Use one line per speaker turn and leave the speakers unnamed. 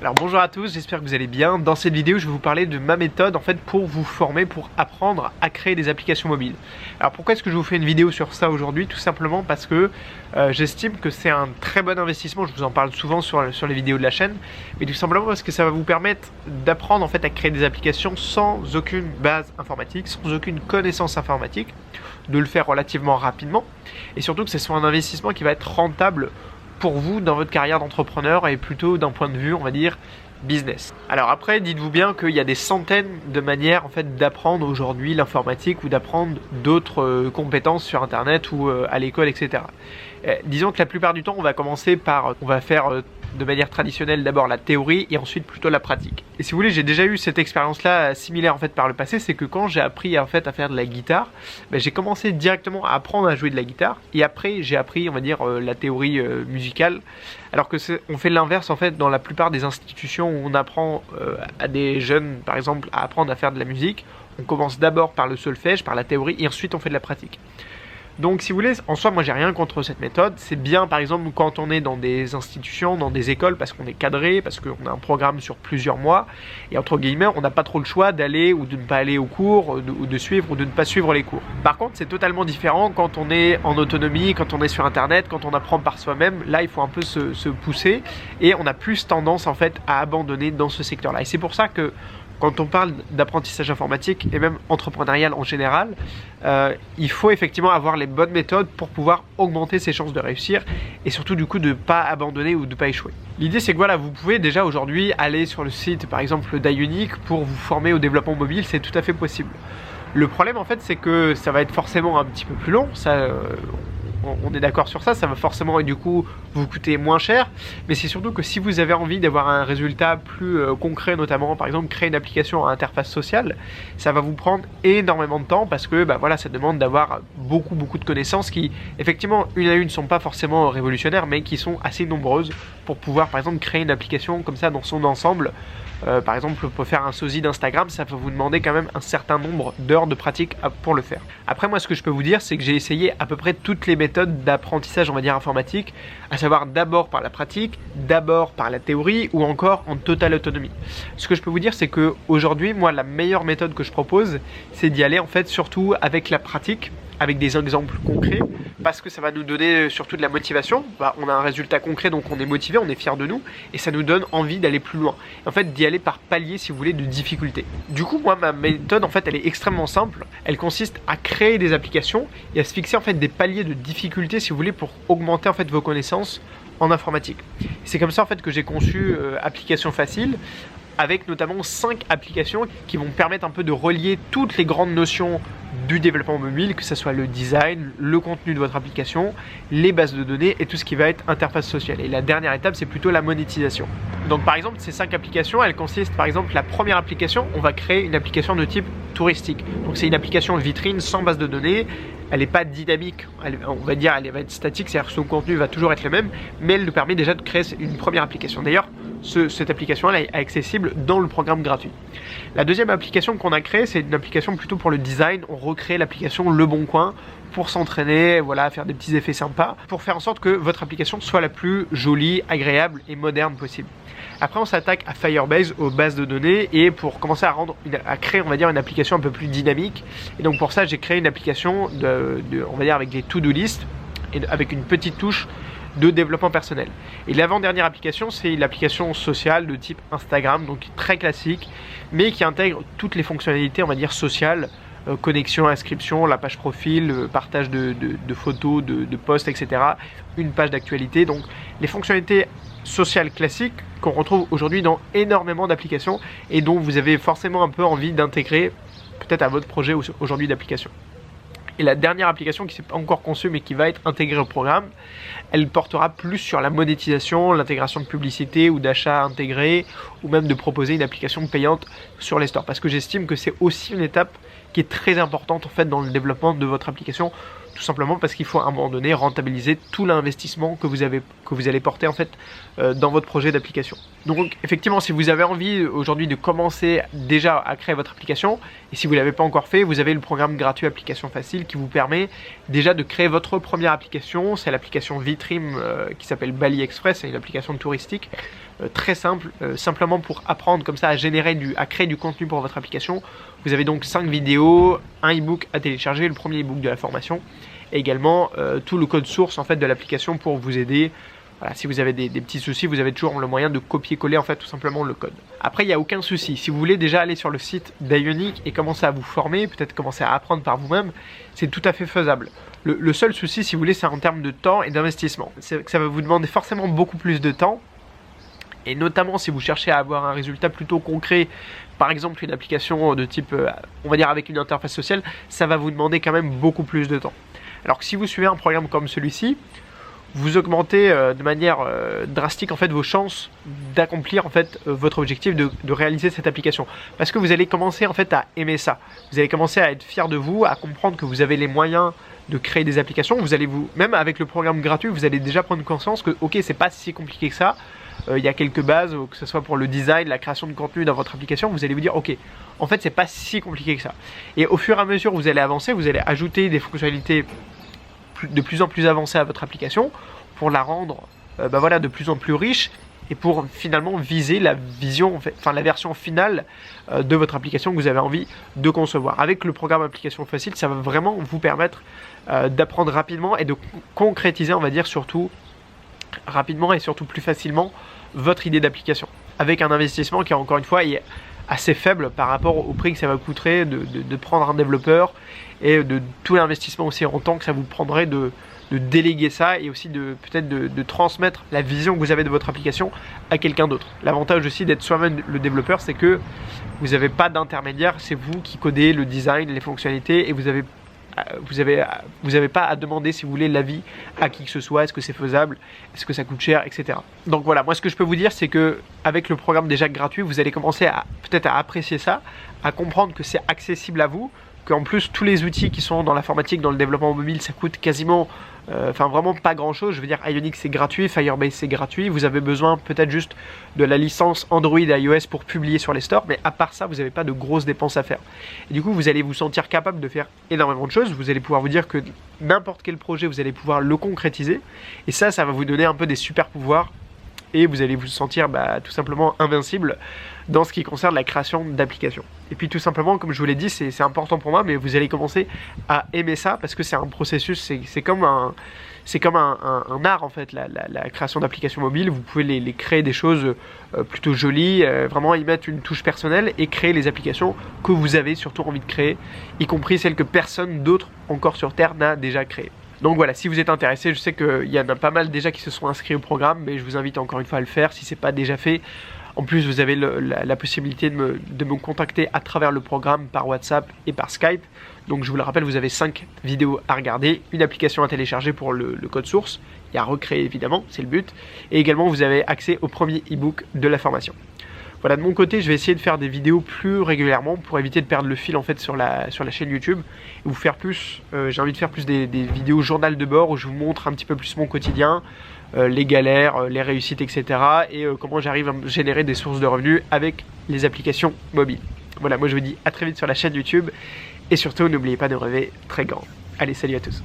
Alors bonjour à tous, j'espère que vous allez bien. Dans cette vidéo, je vais vous parler de ma méthode en fait pour vous former, pour apprendre à créer des applications mobiles. Alors pourquoi est-ce que je vous fais une vidéo sur ça aujourd'hui? Tout simplement parce que j'estime que c'est un très bon investissement. Je vous en parle souvent sur les vidéos de la chaîne, mais tout simplement parce que ça va vous permettre d'apprendre en fait à créer des applications sans aucune base informatique, sans aucune connaissance informatique, de le faire relativement rapidement, et surtout que ce soit un investissement qui va être rentable pour vous dans votre carrière d'entrepreneur et plutôt d'un point de vue, on va dire, business. Alors après, dites-vous bien qu'il y a des centaines de manières en fait d'apprendre aujourd'hui l'informatique ou d'apprendre d'autres compétences sur internet ou à l'école, etc. Disons que la plupart du temps, on va faire de manière traditionnelle d'abord la théorie et ensuite plutôt la pratique. Et si vous voulez, j'ai déjà eu cette expérience-là similaire en fait par le passé, c'est que quand j'ai appris en fait à faire de la guitare, j'ai commencé directement à apprendre à jouer de la guitare et après j'ai appris, on va dire, la théorie musicale. Alors que on fait l'inverse en fait dans la plupart des institutions où on apprend à des jeunes, par exemple, à apprendre à faire de la musique. On commence d'abord par le solfège, par la théorie et ensuite on fait de la pratique. Donc si vous voulez, en soi, moi j'ai rien contre cette méthode. C'est bien par exemple quand on est dans des institutions, dans des écoles, parce qu'on est cadré, parce qu'on a un programme sur plusieurs mois, et entre guillemets, on n'a pas trop le choix d'aller ou de ne pas aller aux cours, ou de suivre ou de ne pas suivre les cours. Par contre, c'est totalement différent quand on est en autonomie, quand on est sur internet, quand on apprend par soi-même. Là, il faut un peu se pousser, et on a plus tendance en fait à abandonner dans ce secteur-là. Et c'est pour ça que quand on parle d'apprentissage informatique et même entrepreneurial en général, il faut effectivement avoir les bonnes méthodes pour pouvoir augmenter ses chances de réussir et surtout du coup de ne pas abandonner ou de ne pas échouer. L'idée c'est que voilà, vous pouvez déjà aujourd'hui aller sur le site par exemple d'iUnique pour vous former au développement mobile, c'est tout à fait possible. Le problème en fait c'est que ça va être forcément un petit peu plus long, on est d'accord sur ça, ça va forcément et du coup vous coûter moins cher, mais c'est surtout que si vous avez envie d'avoir un résultat plus concret, notamment par exemple créer une application à interface sociale, ça va vous prendre énormément de temps parce que voilà, ça demande d'avoir beaucoup de connaissances qui effectivement une à une ne sont pas forcément révolutionnaires mais qui sont assez nombreuses pour pouvoir par exemple créer une application comme ça dans son ensemble. Par exemple, pour faire un sosie d'Instagram, ça va vous demander quand même un certain nombre d'heures de pratique pour le faire. Après, moi, ce que je peux vous dire, c'est que j'ai essayé à peu près toutes les méthodes d'apprentissage, on va dire, informatique, à savoir d'abord par la pratique, d'abord par la théorie ou encore en totale autonomie. Ce que je peux vous dire, c'est que aujourd'hui, moi, la meilleure méthode que je propose, c'est d'y aller en fait surtout avec la pratique, avec des exemples concrets, parce que ça va nous donner surtout de la motivation. On a un résultat concret, donc on est motivé, on est fier de nous, et ça nous donne envie d'aller plus loin. En fait, d'y aller par palier, si vous voulez, de difficulté. Du coup, moi, ma méthode, en fait, elle est extrêmement simple. Elle consiste à créer des applications et à se fixer, en fait, des paliers de difficulté, si vous voulez, pour augmenter, en fait, vos connaissances en informatique. C'est comme ça, en fait, que j'ai conçu Application Facile, avec notamment 5 applications qui vont permettre un peu de relier toutes les grandes notions du développement mobile, que ce soit le design, le contenu de votre application, les bases de données et tout ce qui va être interface sociale. Et la dernière étape, c'est plutôt la monétisation. Donc par exemple, ces 5 applications, elles consistent par exemple, la première application, on va créer une application de type touristique. Donc c'est une application vitrine sans base de données. Elle n'est pas dynamique, on va dire elle va être statique, c'est-à-dire que son contenu va toujours être le même, mais elle nous permet déjà de créer une première application. D'ailleurs, cette application elle est accessible dans le programme gratuit. La deuxième application qu'on a créée, c'est une application plutôt pour le design. On recrée l'application Le Bon Coin pour s'entraîner, voilà, faire des petits effets sympas, pour faire en sorte que votre application soit la plus jolie, agréable et moderne possible. Après, on s'attaque à Firebase, aux bases de données, et pour commencer à créer, on va dire, une application un peu plus dynamique. Et donc pour ça, j'ai créé une application on va dire, avec des to-do list et avec une petite touche de développement personnel. Et l'avant-dernière application, c'est l'application sociale de type Instagram, donc très classique, mais qui intègre toutes les fonctionnalités, on va dire, sociales, connexion, inscription, la page profil, partage de photos, de posts, etc. Une page d'actualité, donc les fonctionnalités sociales classiques qu'on retrouve aujourd'hui dans énormément d'applications et dont vous avez forcément un peu envie d'intégrer peut-être à votre projet aujourd'hui d'application. Et la dernière application qui n'est pas encore conçue mais qui va être intégrée au programme, elle portera plus sur la monétisation, l'intégration de publicité ou d'achats intégrés ou même de proposer une application payante sur les stores. Parce que j'estime que c'est aussi une étape qui est très importante en fait dans le développement de votre application, tout simplement parce qu'il faut à un moment donné rentabiliser tout l'investissement que que vous allez porter en fait dans votre projet d'application. Donc effectivement, si vous avez envie aujourd'hui de commencer déjà à créer votre application, et si vous ne l'avez pas encore fait, vous avez le programme gratuit Application Facile qui vous permet déjà de créer votre première application. C'est l'application Vitrim qui s'appelle Bali Express, c'est une application touristique très simple, simplement pour apprendre comme ça à créer du contenu pour votre application. Vous avez donc 5 vidéos, un e-book à télécharger, le premier e-book de la formation, et également tout le code source en fait de l'application pour vous aider. Voilà, si vous avez des petits soucis, vous avez toujours le moyen de copier-coller en fait tout simplement le code. Après, il n'y a aucun souci. Si vous voulez déjà aller sur le site d'Ionic et commencer à vous former, peut-être commencer à apprendre par vous-même, c'est tout à fait faisable. Le seul souci, si vous voulez, c'est en termes de temps et d'investissement. C'est que ça va vous demander forcément beaucoup plus de temps. Et notamment si vous cherchez à avoir un résultat plutôt concret, par exemple une application de type, on va dire avec une interface sociale, ça va vous demander quand même beaucoup plus de temps. Alors que si vous suivez un programme comme celui-ci, vous augmentez de manière drastique en fait vos chances d'accomplir en fait votre objectif de réaliser cette application, parce que vous allez commencer en fait à aimer ça. Vous allez commencer à être fier de vous, à comprendre que vous avez les moyens de créer des applications. Vous allez même avec le programme gratuit, vous allez déjà prendre conscience que ok, c'est pas si compliqué que ça. Il y a quelques bases, que ce soit pour le design, la création de contenu dans votre application, vous allez vous dire ok, en fait c'est pas si compliqué que ça. Et au fur et à mesure vous allez avancer, vous allez ajouter des fonctionnalités de plus en plus avancées à votre application pour la rendre voilà, de plus en plus riche et pour finalement viser la version finale de votre application que vous avez envie de concevoir. Avec le programme Application Facile, ça va vraiment vous permettre d'apprendre rapidement et de concrétiser, on va dire, surtout rapidement et surtout plus facilement votre idée d'application, avec un investissement qui encore une fois est assez faible par rapport au prix que ça va coûter de prendre un développeur et de tout l'investissement aussi en temps que ça vous prendrait de déléguer ça et aussi peut-être de transmettre la vision que vous avez de votre application à quelqu'un d'autre. L'avantage aussi d'être soi-même le développeur, c'est que vous n'avez pas d'intermédiaire, c'est vous qui codez le design, les fonctionnalités, et vous avez pas à demander, si vous voulez, l'avis à qui que ce soit. Est-ce que c'est faisable, est-ce que ça coûte cher, etc. Donc voilà, moi ce que je peux vous dire, c'est que avec le programme déjà gratuit, vous allez commencer peut-être à apprécier ça, à comprendre que c'est accessible à vous, qu'en plus tous les outils qui sont dans l'informatique, dans le développement mobile, ça coûte quasiment, vraiment pas grand chose. Je veux dire, Ionic c'est gratuit, Firebase c'est gratuit, vous avez besoin peut-être juste de la licence Android et iOS pour publier sur les stores, mais à part ça, vous n'avez pas de grosses dépenses à faire. Et du coup, vous allez vous sentir capable de faire énormément de choses, vous allez pouvoir vous dire que n'importe quel projet, vous allez pouvoir le concrétiser, et ça va vous donner un peu des super pouvoirs, et vous allez vous sentir tout simplement invincible dans ce qui concerne la création d'applications. Et puis tout simplement, comme je vous l'ai dit, c'est important pour moi, mais vous allez commencer à aimer ça parce que c'est un processus, c'est comme un art en fait, la création d'applications mobiles. Vous pouvez les créer des choses plutôt jolies, vraiment y mettre une touche personnelle et créer les applications que vous avez surtout envie de créer, y compris celles que personne d'autre encore sur Terre n'a déjà créées. Donc voilà, si vous êtes intéressé, je sais qu'il y en a pas mal déjà qui se sont inscrits au programme, mais je vous invite encore une fois à le faire si ce n'est pas déjà fait. En plus, vous avez la possibilité de me contacter à travers le programme par WhatsApp et par Skype. Donc je vous le rappelle, vous avez 5 vidéos à regarder, une application à télécharger pour le code source, et à recréer évidemment, c'est le but. Et également, vous avez accès au premier e-book de la formation. Voilà, de mon côté, je vais essayer de faire des vidéos plus régulièrement pour éviter de perdre le fil en fait sur la chaîne YouTube et vous faire plus, j'ai envie de faire plus des vidéos journal de bord où je vous montre un petit peu plus mon quotidien, les galères, les réussites, etc. et comment j'arrive à générer des sources de revenus avec les applications mobiles. Voilà, moi je vous dis à très vite sur la chaîne YouTube et surtout n'oubliez pas de rêver très grand. Allez, salut à tous.